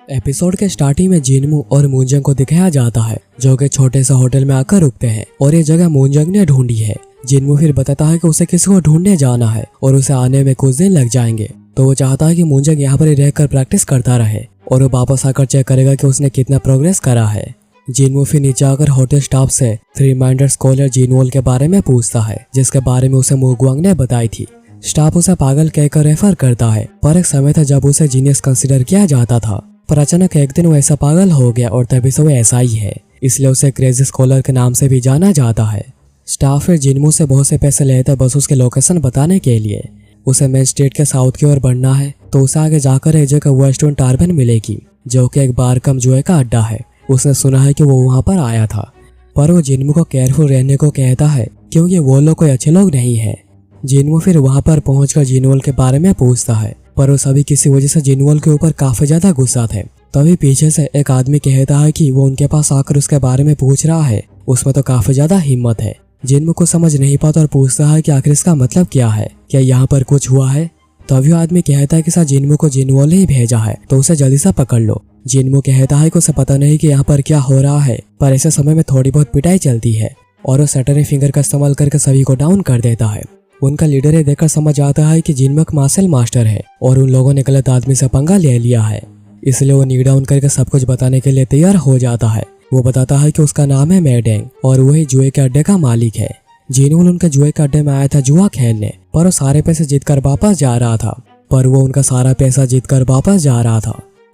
Episode के starting में जिनमू और मूंजंग को दिखाया जाता है जो कि छोटे से होटल में आकर रुकते हैं और ये जगह मूंजंग ने ढूंढी है। जिनमू फिर बताता है कि उसे किसी को ढूंढने जाना है और उसे आने में कुछ दिन लग जाएंगे, तो वो चाहता है कि मूंजंग यहाँ पर ही रहकर प्रैक्टिस करता रहे और वो वापस आकर चेक करेगा कि उसने कितना प्रोग्रेस करा है। जिनमू फिर नीचे आकर होटल स्टाफ से 3 माइंडेड स्कॉलर जीनवोल के बारे में पूछता है जिसके बारे में उसे मुगवांग ने बताई थी। स्टाफ उसे पागल कहकर रेफर करता है, पर एक समय था जब उसे जीनियस कंसीडर किया जाता था, पर अचानक एक दिन वो ऐसा पागल हो गया और तभी से वो ऐसा ही है, इसलिए उसे क्रेजी स्कॉलर के नाम से भी जाना जाता है। स्टाफ फिर जिनमू से बहुत से पैसे लेता है बस उसके लोकेशन बताने के लिए। उसे मेन स्ट्रीट के साउथ की ओर बढ़ना है तो उसे आगे जाकर एक जगह वेस्टर्न टार्बन मिलेगी जो कि एक बार कम जुए का अड्डा है। उसने सुना है कि वो वहां पर आया था, पर वो जिनमू को केयरफुल रहने को कहता है क्योंकि वो लोग कोई अच्छे लोग नहीं है। जिनमू फिर वहां पर पहुंचकर जिनवोल के बारे में पूछता है, पर वो सभी किसी वजह से जिनवोल के ऊपर काफी ज्यादा गुस्सा थे। तभी पीछे से एक आदमी कहता है कि वो उनके पास आकर उसके बारे में पूछ रहा है, उसमें तो काफी ज्यादा हिम्मत है। जिनमू को समझ नहीं पाता और पूछता है कि आखिर इसका मतलब क्या है, क्या यहाँ पर कुछ हुआ है। तभी आदमी कहता है कि सर जिनमू को जिनवोल ने ही भेजा है तो उसे जल्दी से पकड़ लो। जिनमू कहता है कि उसे पता नहीं कि यहाँ पर क्या हो रहा है, पर ऐसे समय में थोड़ी बहुत पिटाई चलती है और वो सैटर्डे फिंगर का इस्तेमाल करके सभी को डाउन कर देता है। उनका लीडर ये देखकर समझ आता है कि जिनमू एक मार्शल मास्टर है और उन लोगों ने गलत आदमी से पंगा ले लिया है, इसलिए वो नी डाउन करके सब कुछ बताने के लिए तैयार हो जाता है। वो बताता है कि उसका नाम है मैडेंग और वही जुए के अड्डे का मालिक है। जिनवोल उनके जुए के अड्डे में आया था जुआ खेलने, पर वो सारे पैसे जीतकर वापस जा रहा था।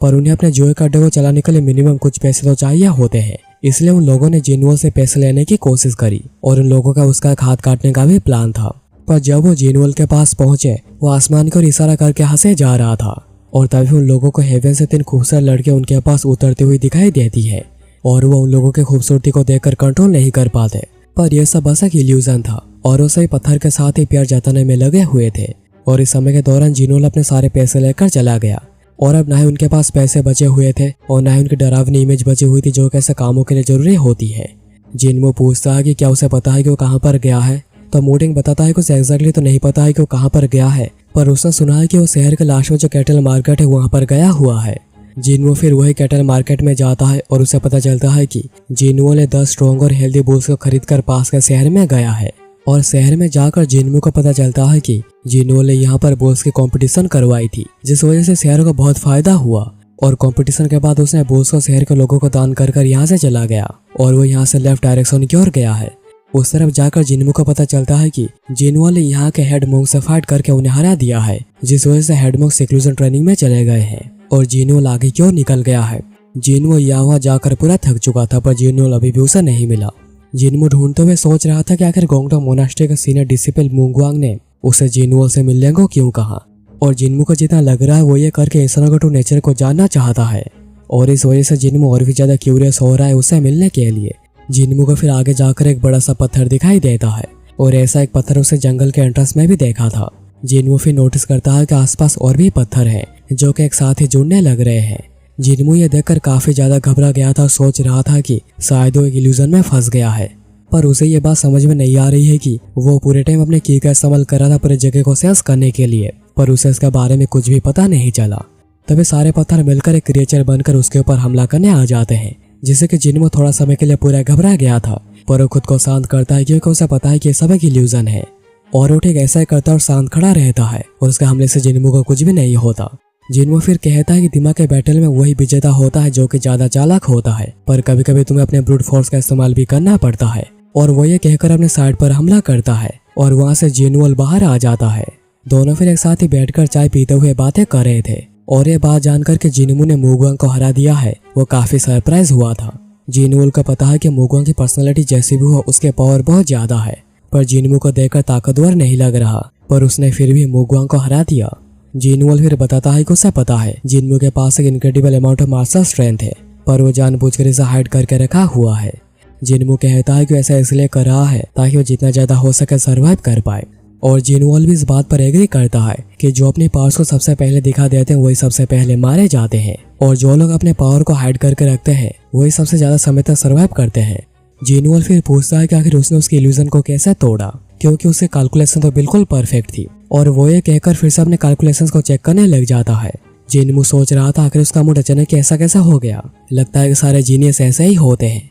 पर उन्हें अपने जुए के अड्डे को चलाने के लिए मिनिमम कुछ पैसे तो चाहिए होते हैं, इसलिए उन लोगों ने जिनवोल से पैसे लेने की कोशिश करी और उन लोगों का उसका एक हाथ काटने का भी प्लान था। पर जब वो जिनवोल के पास पहुंचे वो आसमान की ओर इशारा करके हंसे जा रहा था और तभी उन लोगों को हेवन से 3 खूबसूरत लड़कियां उनके पास उतरती हुई दिखाई देती है और वो उन लोगों की खूबसूरती को देखकर कंट्रोल नहीं कर पाते। पर यह सब बस एक इल्यूजन था और वो सही पत्थर के साथ ही प्यार जताने में लगे हुए थे। और इस समय के दौरान जिनवोल अपने सारे पैसे लेकर चला गया और अब ना ही उनके पास पैसे बचे हुए थे और ना ही उनकी डरावनी इमेज बची हुई थी जो कैसे कामों के लिए जरूरी होती है। जिनवो पूछता है कि क्या उसे पता है कि वो कहाँ पर गया है, तो मूडिंग बताता है कि उसे एग्जैक्टली तो नहीं पता है कि वो कहाँ पर गया है, पर उसने सुना है कि वो शहर के लास्ट में जो कैटल मार्केट है वहाँ पर गया हुआ है। जिनवो फिर वही कैटल मार्केट में जाता है और उसे पता चलता है कि जिनवो ने 10 स्ट्रॉन्ग और हेल्दी बुल्स को खरीदकर पास के शहर में गया है। और शहर में जाकर जिनवो को पता चलता है कि जिनवो ने यहाँ पर बुल्स की कंपटीशन करवाई थी जिस वजह से शहर को बहुत फायदा हुआ और कंपटीशन के बाद उसने बुल्स को शहर के लोगों को दान कर यहाँ से चला गया और वो यहाँ से लेफ्ट डायरेक्शन की ओर गया है। उस तरफ जाकर जिनवो को पता चलता है कि जिनवो ने यहाँ के हेड मोंग से फाइट करके उन्हें हरा दिया है जिस वजह से हेड मोंग सिक्लूजन ट्रेनिंग में चले गए हैं और जिनवो आगे की ओर निकल गया है। जिनवो यहाँ जाकर पूरा थक चुका था पर जिनवो अभी भी उसे नहीं मिला। जिनवो ढूंढते हुए सोच रहा था कि आखिर गोंगडोंग मोनास्ट्री का सीनियर डिसिपल मुंगवांग ने उसे जिनवो से मिलने को क्यों कहा और जिनवो को जितना लग रहा है वो ये करके इंसानों के ट्रू नेचर को जानना चाहता है और इस वजह से जिनवो और भी ज्यादा क्यूरियस हो रहा है उससे मिलने के लिए। जिनवो को फिर आगे जाकर एक बड़ा सा पत्थर दिखाई देता है और ऐसा एक पत्थर उसे जंगल के एंट्रेंस में भी देखा था। जिनवो फिर नोटिस करता है कि आसपास और भी पत्थर हैं जो कि एक साथ ही जुड़ने लग रहे हैं। जिनवो ये देखकर काफी ज्यादा घबरा गया था, सोच रहा था कि शायद वो एक इल्यूजन में फंस गया है, पर उसे ये बात समझ में नहीं आ रही है कि वो पूरे टाइम अपने की का इस्तेमाल कर रहा था पूरे जगह को सेंस करने के लिए, पर उसे इसके बारे में कुछ भी पता नहीं चला। तभी सारे पत्थर मिलकर एक क्रिएचर बनकर उसके ऊपर हमला करने आ जाते हैं जिससे कि जिनवो थोड़ा समय के लिए पूरा घबरा गया था, पर वो खुद को शांत करता है क्योंकि उसे पता है कि सब एक इल्यूजन है और वो ठीक ऐसा ही करता और शांत खड़ा रहता है और उसके हमले से जिनवो को कुछ भी नहीं होता। जिनवो फिर कहता है कि दिमाग के बैटल में वही विजेता होता है जो कि ज्यादा चालाक होता है, पर कभी कभी तुम्हें अपने ब्रूट फोर्स का इस्तेमाल भी करना पड़ता है। और वो ये कहकर अपने साइड पर हमला करता है और वहाँ से जिनवो बाहर आ जाता है। दोनों फिर एक साथ ही बैठकर चाय पीते हुए बातें कर रहे थे और ये बात जानकर कि जिनवो ने मुगवांग को हरा दिया है वो काफी सरप्राइज हुआ था। जिनवो को पता है कि मुगवांग की पर्सनालिटी जैसी भी हो उसके पावर बहुत ज्यादा है, पर जिनवो को देखकर ताकतवर नहीं लग रहा, पर उसने फिर भी मुगवांग को हरा दिया। जिनवो फिर बताता है कि उसे पता है जिनवो के पास एक incredible amount of martial strength है, पर वो जानबूझकर इसे हाइड करके रखा हुआ है। जिनवो कहता है कि ऐसा इसलिए कर रहा है ताकि वो जितना ज्यादा हो सके सरवाइव कर पाए और जिनवो भी इस बात पर एग्री करता है कि जो अपने पावर्स को सबसे पहले दिखा देते हैं वही सबसे पहले मारे जाते हैं और जो लोग अपने पावर को हाइड करके रखते हैं वही सबसे ज्यादा समय तक सरवाइव करते हैं। जिनवो फिर पूछता है कि आखिर उसने उसकी इल्यूजन को कैसे तोड़ा, क्योंकि उसकी कैलकुलेशन तो बिल्कुल परफेक्ट थी और वो ये कहकर फिर से अपने कैलकुलेशंस को चेक करने लग जाता है। जिनमू सोच रहा था आखिर उसका मूड अचानक ऐसा कैसा हो गया। लगता है कि सारे जीनियस ऐसे ही होते हैं।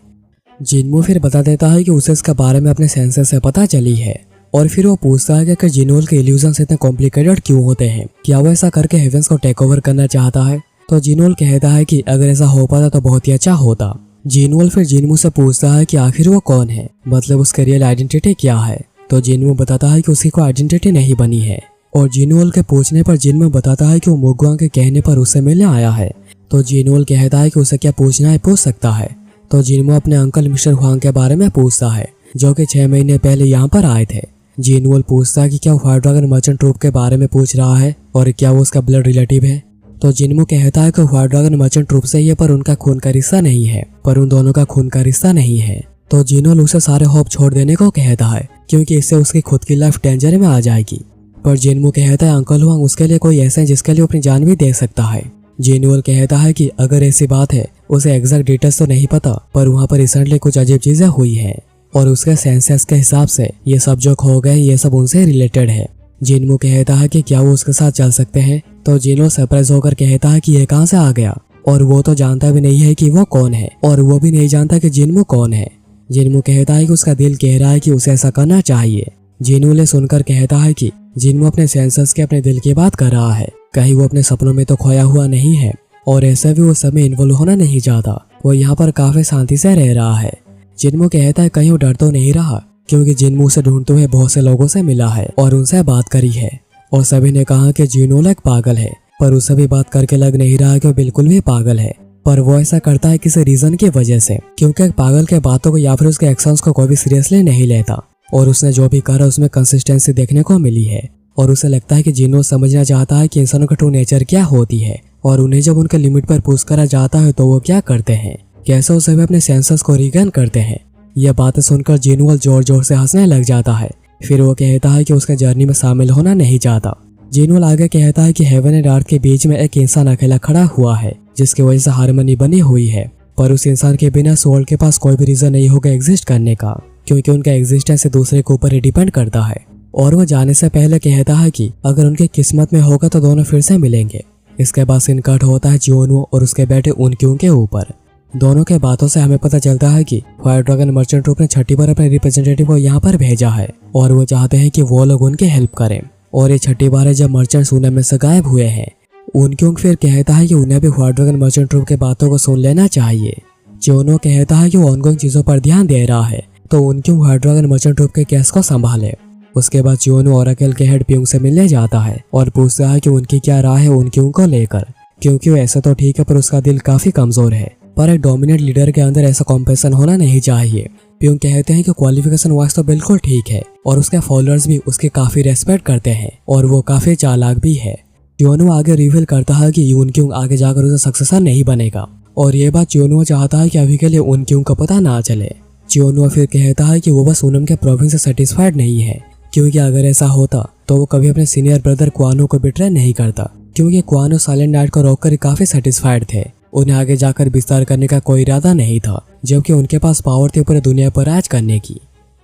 जिनमू फिर बता देता है कि उसे इसके बारे में अपने सेंसेस से पता चली है। और फिर वो पूछता है कि आखिर जिनोल के इल्यूजन्स इतने कॉम्प्लिकेटेड क्यों होते हैं, क्या वो ऐसा करके हेवेंस को टेक ओवर करना चाहता है। तो जिनोल कहता है कि अगर ऐसा हो पाता तो बहुत ही अच्छा होता। जिनोल फिर जिनमू से पूछता है कि आखिर वो कौन है, मतलब उसकी रियल आइडेंटिटी क्या है। तो जिनमू बताता है कि उसकी कोई आइडेंटिटी नहीं बनी है। और जिनोल के पूछने पर जिनमू बताता है कि वो मुगवांग के कहने पर उससे मिलने आया है। तो जिनोल कहता है कि उसे क्या पूछना है पूछ सकता है। तो जिनमू अपने अंकल मिस्टर हुआंग के बारे में पूछता है, जो कि 6 महीने पहले यहाँ पर आए थे। जिनोल पूछता है कि क्या वो फायर ड्रैगन मर्चेंट ट्रूप के बारे में पूछ रहा है और क्या वो उसका ब्लड रिलेटिव है। तो जिनमू कहता है कि फायर ड्रैगन मर्चेंट ट्रूप से ही है, पर उनका खून का रिश्ता नहीं है, पर उन दोनों का खून का रिश्ता नहीं है। तो जिनोल उसे सारे होप छोड़ देने को कहता है, क्योंकि इससे उसकी खुद की लाइफ डेंजर में आ जाएगी। पर जिनमू कहता है अंकल हुआंग उसके लिए कोई ऐसा है जिसके लिए अपनी जान भी दे सकता है। जिनोल कहता है कि अगर ऐसी बात है, उसे एग्जैक्ट डिटेल्स तो नहीं पता, पर वहाँ पर रिसेंटली कुछ अजीब चीजें हुई है और उसके सेंसेस के हिसाब से ये सब जो खो गए ये सब उनसे रिलेटेड है। जिनमू कहता है कि क्या वो उसके साथ चल सकते हैं। तो जिनोल सरप्राइज होकर कहता है कि ये कहाँ से आ गया, और वो तो जानता भी नहीं है कि वो कौन है, और वो भी नहीं जानता कि जिनमू कौन है। जिनमू कहता है कि उसका दिल कह रहा है कि उसे ऐसा करना चाहिए। जिनोल सुनकर कहता है कि जिनमू अपने सेंसर्स के अपने दिल की बात कर रहा है, कहीं वो अपने सपनों में तो खोया हुआ नहीं है, और ऐसा भी वो सब में इन्वॉल्व होना नहीं चाहता। वो यहाँ पर काफी शांति से रह रहा है। जिनमू कहता है कहीं वो डर तो नहीं रहा, क्योंकि जिनमू से ढूंढते हुए बहुत से लोगों से मिला है और उनसे बात करी है, और सभी ने कहा कि जिनोल एक पागल है, पर उससे भी बात करके लग नहीं रहा कि वो बिल्कुल भी पागल है। पर वो ऐसा करता है किसी रीजन की वजह से, क्योंकि एक पागल के बातों को या फिर उसके एक्शंस को कोई भी सीरियसली नहीं लेता, और उसने जो भी करा उसमें कंसिस्टेंसी देखने को मिली है। और उसे लगता है कि जिनोल समझना चाहता है कि इंसानों का ट्रू नेचर क्या होती है, और उन्हें जब उनके लिमिट पर पुश करा जाता है तो वो क्या करते हैं, कैसे उसे भी अपने सेंसर्स को रिगेन करते हैं। यह बातें सुनकर जिनोल जोर जोर से हंसने लग जाता है। फिर वो कहता है कि उसके जर्नी में शामिल होना नहीं चाहता। जिनोल आगे कहता है कि हेवन एंड अर्थ के बीच में एक इंसान अकेला खड़ा हुआ है, जिसकी वजह से हार्मनी बनी हुई है, पर उस इंसान के बिना सोल के पास कोई भी रीजन नहीं होगा एग्जिस्ट करने का, क्योंकि उनका एग्जिस्टेंस दूसरे के ऊपर ही डिपेंड करता है। और वो जाने से पहले कहता है कि अगर उनकी किस्मत में होगा तो दोनों फिर से मिलेंगे। इसके बाद सीन कट होता है जियोनू और उसके बेटे उनक्यूं के ऊपर। दोनों के बातों से हमें पता चलता है कि फायर ड्रैगन मर्चेंट ट्रूप ने 6ठी बार अपने रिप्रेजेंटेटिव को यहाँ पर भेजा है, और वो चाहते हैं कि वो लोग उनकी हेल्प करें। और ये 6ठी बार है जब मर्चेंट सुनामी से गायब हुए हैं। उनक्यूं फिर कहता है कि उन्हें भी फायर ड्रैगन मर्चेंट ट्रूप के बातों को सुन लेना चाहिए। जियोनू कहता है कि वो ऑनगोइंग चीजों पर ध्यान दे रहा है, तो उनक्यूं फायर ड्रैगन मर्चेंट ट्रूप के केस को संभाले। उसके बाद जियोनू ओरेकल के हेड प्यूंग से मिलने जाता है और पूछता है कि उनकी क्या राय है उनक्यूं को लेकर, क्योंकि वो ऐसा तो ठीक है पर उसका दिल काफी कमजोर है, पर एक डोमिनेट लीडर के अंदर ऐसा कॉम्पेशन होना नहीं चाहिए। प्यूंग कहते हैं कि क्वालिफिकेशन वाइज तो बिल्कुल ठीक है, और उसके फॉलोअर्स भी उसके काफी रेस्पेक्ट करते हैं, और वो काफी चालाक भी है। जियोनू आगे रिवील करता है कि उनक्यूं आगे जाकर उसे सक्सेसर नहीं बनेगा, और ये बात जियोनू चाहता है कि अभी के लिए उनक्यूं का पता ना चले। जियोनू फिर कहता है कि वो बस उनम के प्रोविंस से सेटिस्फाइड नहीं है, क्योंकि अगर ऐसा होता तो वो कभी अपने सीनियर ब्रदर क्वानो को बिट्रे नहीं करता, क्योंकि क्वानो साइलेंट नाइट को रोककर काफी सेटिस्फाइड थे। उन्हें आगे जाकर विस्तार करने का कोई इरादा नहीं था, जबकि उनके पास पावर थी पूरी दुनिया पर राज करने की।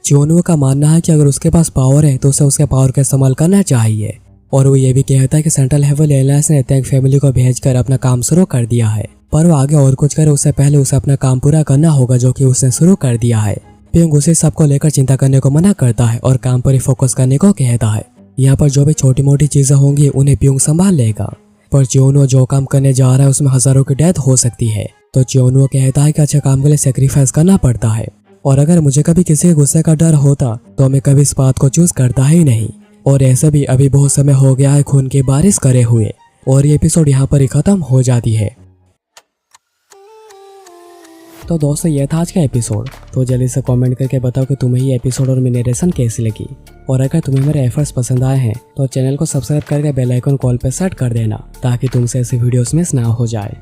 जियोनू का मानना है कि अगर उसके पास पावर है तो उसे उसके पावर का इस्तेमाल करना चाहिए, और वो ये भी कहता है कि सेंट्रल हेवन एलायंस ने टैंक फैमिली को भेजकर अपना काम शुरू कर दिया है, पर वो आगे और कुछ करे उससे पहले उसे अपना काम पूरा करना होगा जो कि उसने शुरू कर दिया है। प्यूंग उसे सबको लेकर चिंता करने को मना करता है और काम पर ही फोकस करने को कहता है। यहाँ पर जो भी छोटी मोटी चीजें होंगी उन्हें प्यूंग संभाल लेगा, पर जियोनू जो काम करने जा रहा है उसमें हजारों की डेथ हो सकती है। तो जियोनू कहता है कि अच्छे काम के लिए सेक्रीफाइस करना पड़ता है, और अगर मुझे कभी किसी के गुस्से का डर होता तो मैं कभी इस बात को चूज करता ही नहीं। और ऐसे भी अभी बहुत समय हो गया है खून की बारिश करे हुए, और ये एपिसोड यहाँ पर ही खत्म हो जाती है। तो दोस्तों ये था आज का एपिसोड। तो जल्दी से कमेंट करके बताओ कि तुम्हें ये एपिसोड और मेरी नरेशन कैसी लगी, और अगर तुम्हें मेरे एफर्ट्स पसंद आए हैं तो चैनल को सब्सक्राइब करके बेल आइकन कॉल पे सेट कर देना, ताकि तुमसे ऐसी वीडियोस मिस ना हो जाए।